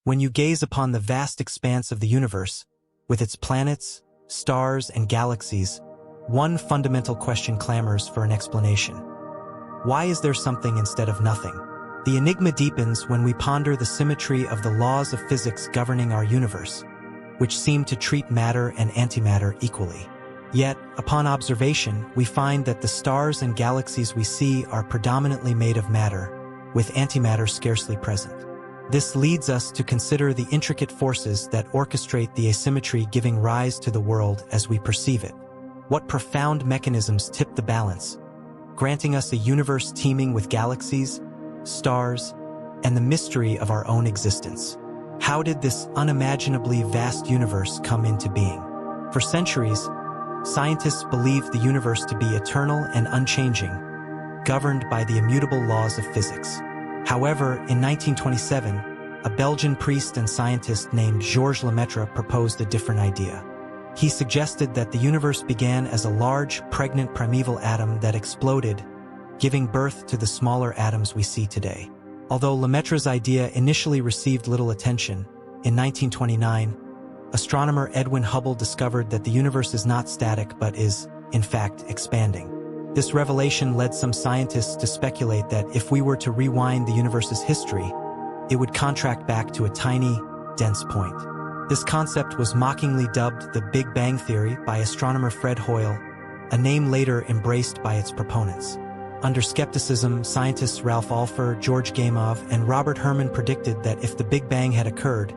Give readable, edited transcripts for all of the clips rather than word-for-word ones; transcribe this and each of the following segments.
When you gaze upon the vast expanse of the universe, with its planets, stars, and galaxies, one fundamental question clamors for an explanation. Why is there something instead of nothing? The enigma deepens when we ponder the symmetry of the laws of physics governing our universe, which seem to treat matter and antimatter equally. Yet, upon observation, we find that the stars and galaxies we see are predominantly made of matter, with antimatter scarcely present. This leads us to consider the intricate forces that orchestrate the asymmetry giving rise to the world as we perceive it. What profound mechanisms tip the balance, granting us a universe teeming with galaxies, stars, and the mystery of our own existence? How did this unimaginably vast universe come into being? For centuries, scientists believed the universe to be eternal and unchanging, governed by the immutable laws of physics. However, in 1927, a Belgian priest and scientist named Georges Lemaitre proposed a different idea. He suggested that the universe began as a large, pregnant primeval atom that exploded, giving birth to the smaller atoms we see today. Although Lemaitre's idea initially received little attention, in 1929, astronomer Edwin Hubble discovered that the universe is not static but is, in fact, expanding. This revelation led some scientists to speculate that if we were to rewind the universe's history, it would contract back to a tiny, dense point. This concept was mockingly dubbed the Big Bang Theory by astronomer Fred Hoyle, a name later embraced by its proponents. Under skepticism, scientists Ralph Alpher, George Gamow, and Robert Herman predicted that if the Big Bang had occurred,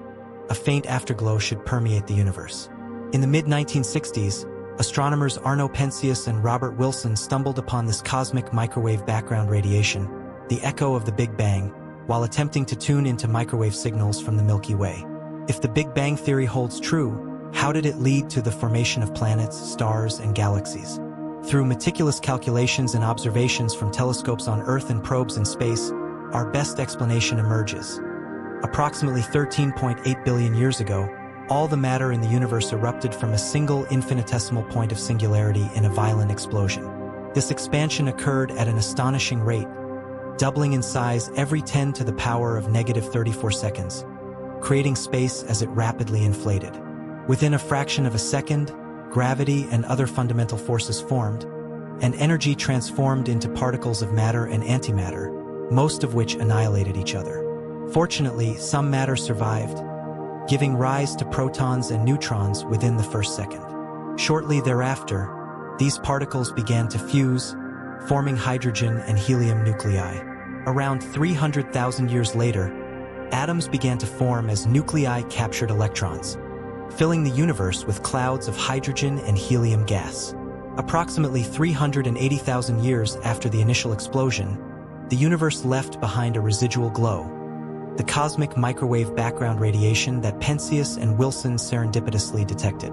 a faint afterglow should permeate the universe. In the mid-1960s, astronomers Arno Penzias and Robert Wilson stumbled upon this cosmic microwave background radiation, the echo of the Big Bang, while attempting to tune into microwave signals from the Milky Way. If the Big Bang Theory holds true, how did it lead to the formation of planets, stars, and galaxies? Through meticulous calculations and observations from telescopes on Earth and probes in space, our best explanation emerges. Approximately 13.8 billion years ago, all the matter in the universe erupted from a single infinitesimal point of singularity in a violent explosion. This expansion occurred at an astonishing rate, doubling in size every 10 to the power of -34 seconds, creating space as it rapidly inflated. Within a fraction of a second, gravity and other fundamental forces formed, and energy transformed into particles of matter and antimatter, most of which annihilated each other. Fortunately, some matter survived, giving rise to protons and neutrons within the first second. Shortly thereafter, these particles began to fuse, forming hydrogen and helium nuclei. Around 300,000 years later, atoms began to form as nuclei captured electrons, filling the universe with clouds of hydrogen and helium gas. Approximately 380,000 years after the initial explosion, the universe left behind a residual glow, the cosmic microwave background radiation that Penzias and Wilson serendipitously detected.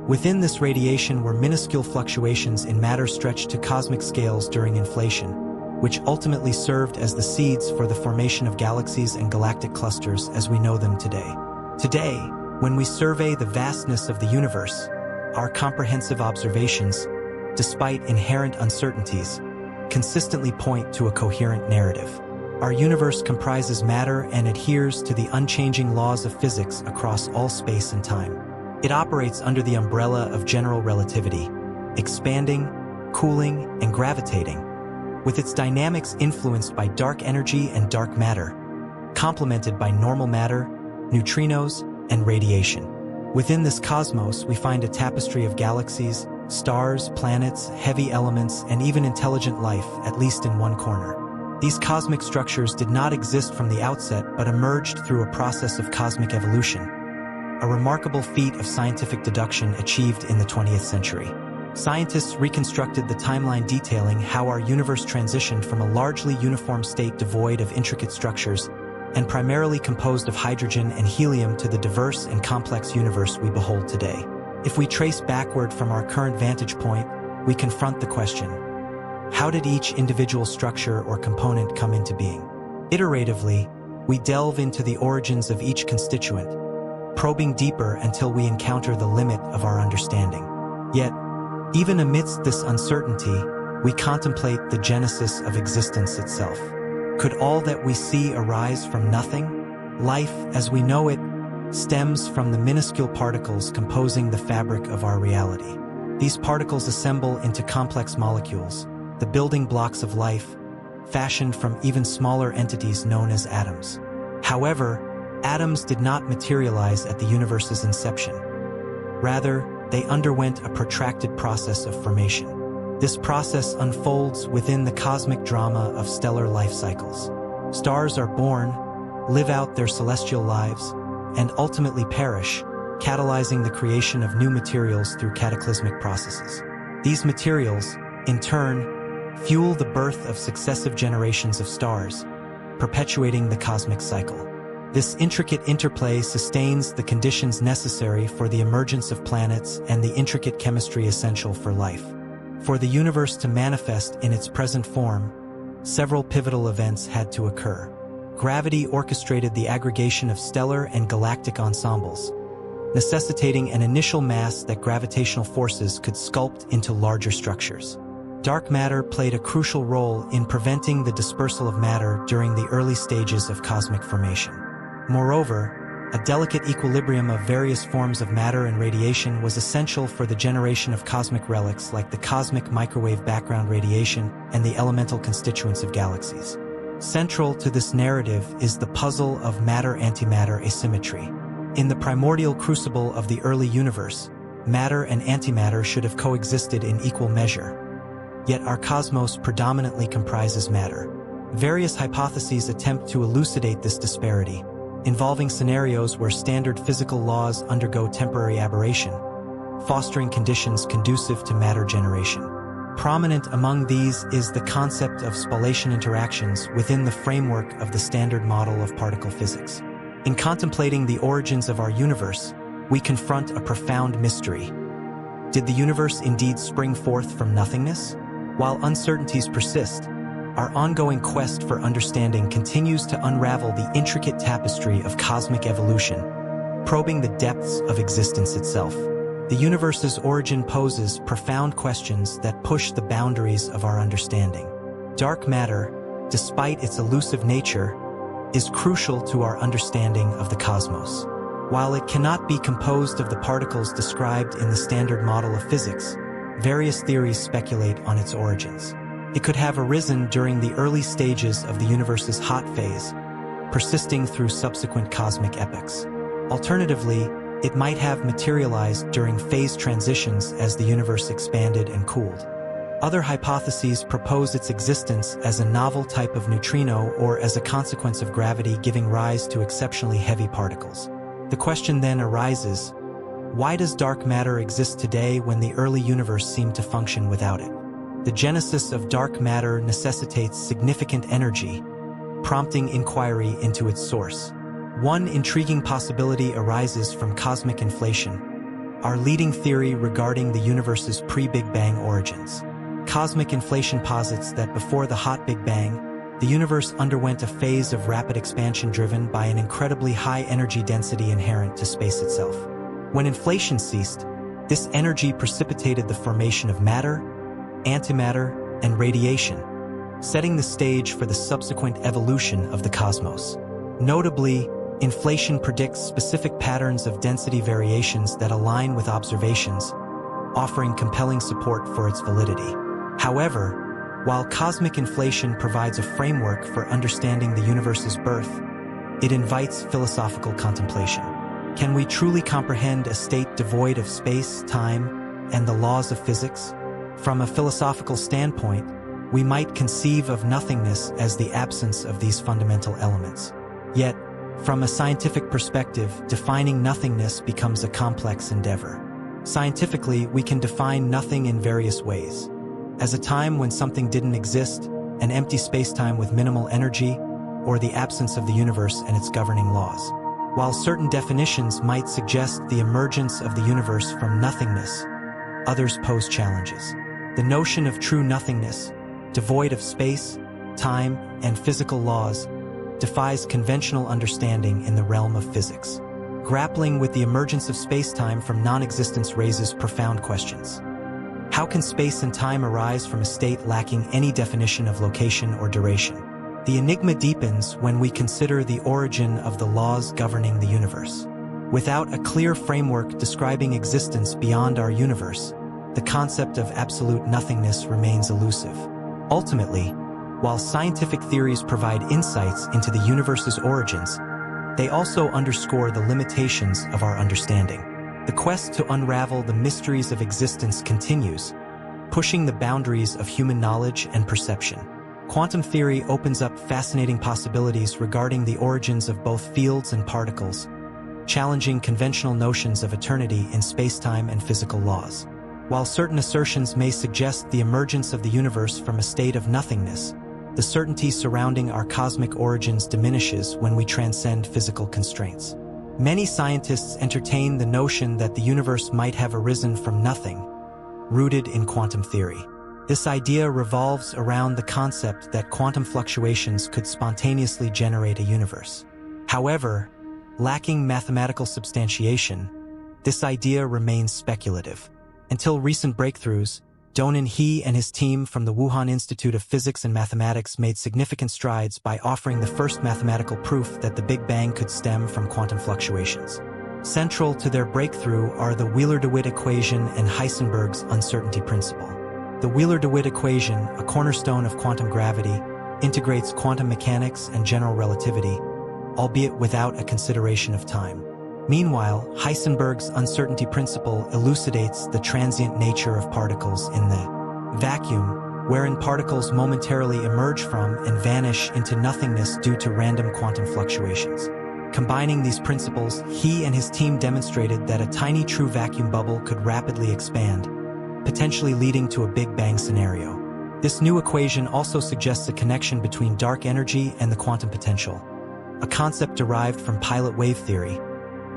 Within this radiation were minuscule fluctuations in matter stretched to cosmic scales during inflation, which ultimately served as the seeds for the formation of galaxies and galactic clusters as we know them today. Today, when we survey the vastness of the universe, our comprehensive observations, despite inherent uncertainties, consistently point to a coherent narrative. Our universe comprises matter and adheres to the unchanging laws of physics across all space and time. It operates under the umbrella of general relativity, expanding, cooling, and gravitating, with its dynamics influenced by dark energy and dark matter, complemented by normal matter, neutrinos, and radiation. Within this cosmos, we find a tapestry of galaxies, stars, planets, heavy elements, and even intelligent life, at least in one corner. These cosmic structures did not exist from the outset but emerged through a process of cosmic evolution, a remarkable feat of scientific deduction achieved in the 20th century. Scientists reconstructed the timeline detailing how our universe transitioned from a largely uniform state devoid of intricate structures and primarily composed of hydrogen and helium to the diverse and complex universe we behold today. If we trace backward from our current vantage point, we confront the question: how did each individual structure or component come into being? Iteratively, we delve into the origins of each constituent, probing deeper until we encounter the limit of our understanding. Yet, even amidst this uncertainty, we contemplate the genesis of existence itself. Could all that we see arise from nothing? Life, as we know it, stems from the minuscule particles composing the fabric of our reality. These particles assemble into complex molecules, the building blocks of life, fashioned from even smaller entities known as atoms. However, atoms did not materialize at the universe's inception. Rather, they underwent a protracted process of formation. This process unfolds within the cosmic drama of stellar life cycles. Stars are born, live out their celestial lives, and ultimately perish, catalyzing the creation of new materials through cataclysmic processes. These materials, in turn, fuel the birth of successive generations of stars, perpetuating the cosmic cycle. This intricate interplay sustains the conditions necessary for the emergence of planets and the intricate chemistry essential for life. For the universe to manifest in its present form, several pivotal events had to occur. Gravity orchestrated the aggregation of stellar and galactic ensembles, necessitating an initial mass that gravitational forces could sculpt into larger structures. Dark matter played a crucial role in preventing the dispersal of matter during the early stages of cosmic formation. Moreover, a delicate equilibrium of various forms of matter and radiation was essential for the generation of cosmic relics like the cosmic microwave background radiation and the elemental constituents of galaxies. Central to this narrative is the puzzle of matter-antimatter asymmetry. In the primordial crucible of the early universe, matter and antimatter should have coexisted in equal measure. Yet our cosmos predominantly comprises matter. Various hypotheses attempt to elucidate this disparity, involving scenarios where standard physical laws undergo temporary aberration, fostering conditions conducive to matter generation. Prominent among these is the concept of spallation interactions within the framework of the standard model of particle physics. In contemplating the origins of our universe, we confront a profound mystery. Did the universe indeed spring forth from nothingness? While uncertainties persist, our ongoing quest for understanding continues to unravel the intricate tapestry of cosmic evolution, probing the depths of existence itself. The universe's origin poses profound questions that push the boundaries of our understanding. Dark matter, despite its elusive nature, is crucial to our understanding of the cosmos. While it cannot be composed of the particles described in the standard model of physics, various theories speculate on its origins. It could have arisen during the early stages of the universe's hot phase, persisting through subsequent cosmic epochs. Alternatively, it might have materialized during phase transitions as the universe expanded and cooled. Other hypotheses propose its existence as a novel type of neutrino or as a consequence of gravity giving rise to exceptionally heavy particles. The question then arises, why does dark matter exist today when the early universe seemed to function without it? The genesis of dark matter necessitates significant energy, prompting inquiry into its source. One intriguing possibility arises from cosmic inflation, our leading theory regarding the universe's pre-Big Bang origins. Cosmic inflation posits that before the hot Big Bang, the universe underwent a phase of rapid expansion driven by an incredibly high energy density inherent to space itself. When inflation ceased, this energy precipitated the formation of matter, antimatter, and radiation, setting the stage for the subsequent evolution of the cosmos. Notably, inflation predicts specific patterns of density variations that align with observations, offering compelling support for its validity. However, while cosmic inflation provides a framework for understanding the universe's birth, it invites philosophical contemplation. Can we truly comprehend a state devoid of space, time, and the laws of physics? From a philosophical standpoint, we might conceive of nothingness as the absence of these fundamental elements. Yet, from a scientific perspective, defining nothingness becomes a complex endeavor. Scientifically, we can define nothing in various ways. As a time when something didn't exist, an empty spacetime with minimal energy, or the absence of the universe and its governing laws. While certain definitions might suggest the emergence of the universe from nothingness, others pose challenges. The notion of true nothingness, devoid of space, time, and physical laws, defies conventional understanding in the realm of physics. Grappling with the emergence of spacetime from non-existence raises profound questions. How can space and time arise from a state lacking any definition of location or duration? The enigma deepens when we consider the origin of the laws governing the universe. Without a clear framework describing existence beyond our universe, the concept of absolute nothingness remains elusive. Ultimately, while scientific theories provide insights into the universe's origins, they also underscore the limitations of our understanding. The quest to unravel the mysteries of existence continues, pushing the boundaries of human knowledge and perception. Quantum theory opens up fascinating possibilities regarding the origins of both fields and particles, challenging conventional notions of eternity in space-time and physical laws. While certain assertions may suggest the emergence of the universe from a state of nothingness, the certainty surrounding our cosmic origins diminishes when we transcend physical constraints. Many scientists entertain the notion that the universe might have arisen from nothing, rooted in quantum theory. This idea revolves around the concept that quantum fluctuations could spontaneously generate a universe. However, lacking mathematical substantiation, this idea remains speculative. Until recent breakthroughs, Donan He and his team from the Wuhan Institute of Physics and Mathematics made significant strides by offering the first mathematical proof that the Big Bang could stem from quantum fluctuations. Central to their breakthrough are the Wheeler-DeWitt equation and Heisenberg's uncertainty principle. The Wheeler-DeWitt equation, a cornerstone of quantum gravity, integrates quantum mechanics and general relativity, albeit without a consideration of time. Meanwhile, Heisenberg's uncertainty principle elucidates the transient nature of particles in the vacuum, wherein particles momentarily emerge from and vanish into nothingness due to random quantum fluctuations. Combining these principles, he and his team demonstrated that a tiny true vacuum bubble could rapidly expand, potentially leading to a Big Bang scenario. This new equation also suggests a connection between dark energy and the quantum potential, a concept derived from pilot wave theory,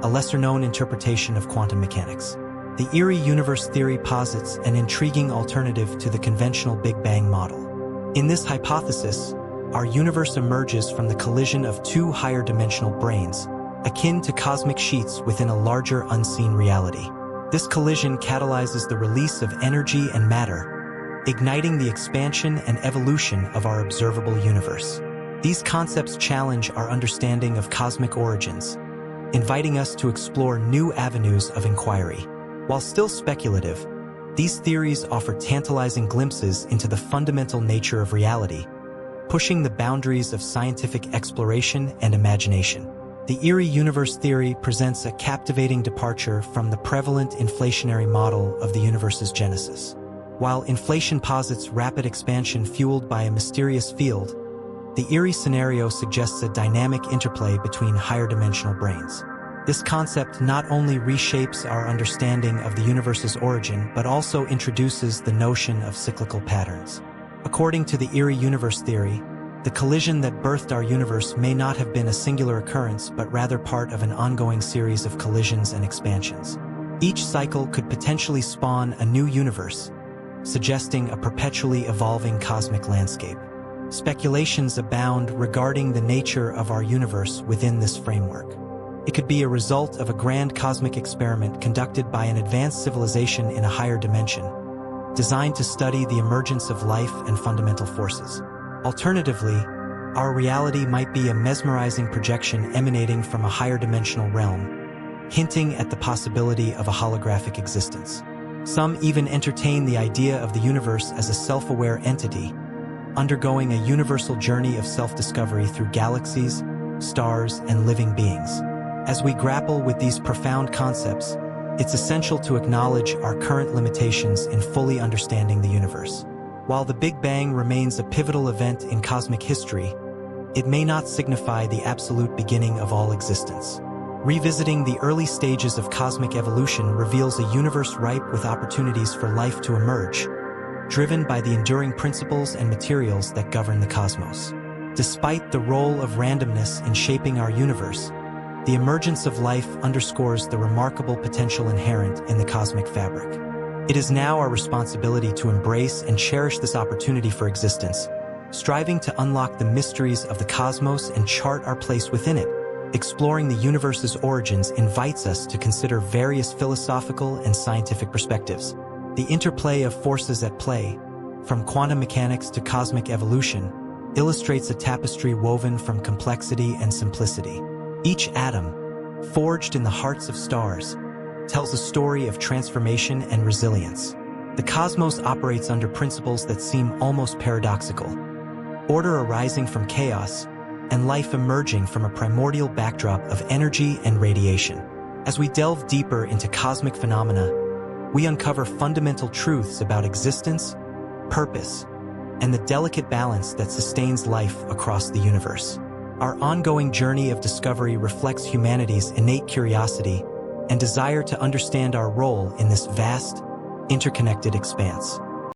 a lesser-known interpretation of quantum mechanics. The eerie universe theory posits an intriguing alternative to the conventional Big Bang model. In this hypothesis, our universe emerges from the collision of two higher-dimensional branes, akin to cosmic sheets within a larger unseen reality. This collision catalyzes the release of energy and matter, igniting the expansion and evolution of our observable universe. These concepts challenge our understanding of cosmic origins, inviting us to explore new avenues of inquiry. While still speculative, these theories offer tantalizing glimpses into the fundamental nature of reality, pushing the boundaries of scientific exploration and imagination. The eerie universe theory presents a captivating departure from the prevalent inflationary model of the universe's genesis. While inflation posits rapid expansion fueled by a mysterious field, the eerie scenario suggests a dynamic interplay between higher-dimensional branes. This concept not only reshapes our understanding of the universe's origin, but also introduces the notion of cyclical patterns. According to the eerie universe theory, the collision that birthed our universe may not have been a singular occurrence, but rather part of an ongoing series of collisions and expansions. Each cycle could potentially spawn a new universe, suggesting a perpetually evolving cosmic landscape. Speculations abound regarding the nature of our universe within this framework. It could be a result of a grand cosmic experiment conducted by an advanced civilization in a higher dimension, designed to study the emergence of life and fundamental forces. Alternatively, our reality might be a mesmerizing projection emanating from a higher dimensional realm, hinting at the possibility of a holographic existence. Some even entertain the idea of the universe as a self-aware entity, undergoing a universal journey of self-discovery through galaxies, stars, and living beings. As we grapple with these profound concepts, it's essential to acknowledge our current limitations in fully understanding the universe. While the Big Bang remains a pivotal event in cosmic history, it may not signify the absolute beginning of all existence. Revisiting the early stages of cosmic evolution reveals a universe ripe with opportunities for life to emerge, driven by the enduring principles and materials that govern the cosmos. Despite the role of randomness in shaping our universe, the emergence of life underscores the remarkable potential inherent in the cosmic fabric. It is now our responsibility to embrace and cherish this opportunity for existence, striving to unlock the mysteries of the cosmos and chart our place within it. Exploring the universe's origins invites us to consider various philosophical and scientific perspectives. The interplay of forces at play, from quantum mechanics to cosmic evolution, illustrates a tapestry woven from complexity and simplicity. Each atom, forged in the hearts of stars, tells a story of transformation and resilience. The cosmos operates under principles that seem almost paradoxical: order arising from chaos, and life emerging from a primordial backdrop of energy and radiation. As we delve deeper into cosmic phenomena, we uncover fundamental truths about existence, purpose, and the delicate balance that sustains life across the universe. Our ongoing journey of discovery reflects humanity's innate curiosity and desire to understand our role in this vast, interconnected expanse.